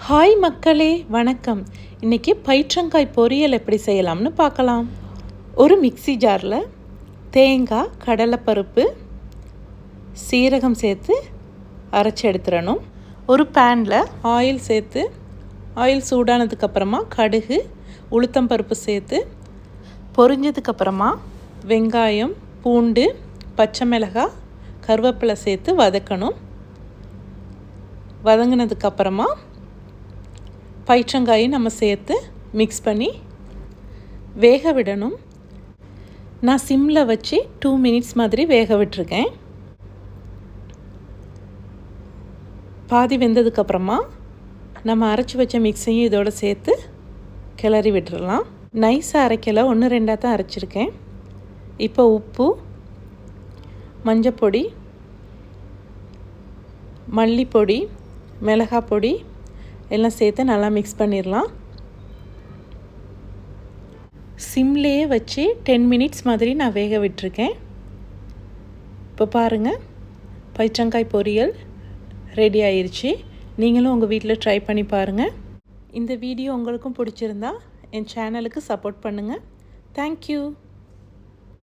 Hi மக்களே, வணக்கம். இன்றைக்கி பயிற்றங்காய் பொரியல் எப்படி செய்யலாம்னு பார்க்கலாம். ஒரு மிக்ஸி ஜாரில் தேங்காய், கடலைப்பருப்பு, சீரகம் சேர்த்து அரைச்சி எடுத்துடணும். ஒரு பேனில் ஆயில் சேர்த்து ஆயில் சூடானதுக்கப்புறமா கடுகு, உளுத்தம்பருப்பு சேர்த்து பொரிஞ்சதுக்கப்புறமா வெங்காயம், பூண்டு, பச்சை மிளகாய், கருவேப்பிலை சேர்த்து வதக்கணும். வதங்கினதுக்கப்புறமா பயிற்றங்காயை நம்ம சேர்த்து மிக்ஸ் பண்ணி வேக விடணும். நான் சிம்மில் வச்சு 2 மினிட்ஸ் மாதிரி வேக விட்டுருக்கேன். பாதி வெந்ததுக்கப்புறமா நம்ம அரைச்சி வச்ச மிக்ஸையும் இதோடு சேர்த்து கிளறி விட்டுடலாம். நைஸாக அரைக்கலை, 1-2 தான் அரைச்சிருக்கேன். இப்போ உப்பு, மஞ்சப்பொடி, மல்லிப்பொடி, மிளகாய் பொடி எல்லாம் சேர்த்து நல்லா மிக்ஸ் பண்ணிடலாம். சிம்லேயே வச்சு 10 மினிட்ஸ் மாதிரி நான் வேக விட்டுருக்கேன். இப்போ பாருங்கள், பயிற்றங்காய் பொரியல் ரெடி ஆயிடுச்சு. நீங்களும் உங்கள் வீட்டில் ட்ரை பண்ணி பாருங்கள். இந்த வீடியோ உங்களுக்கும் பிடிச்சிருந்தா என் சேனலுக்கு சப்போர்ட் பண்ணுங்கள். தேங்க்யூ.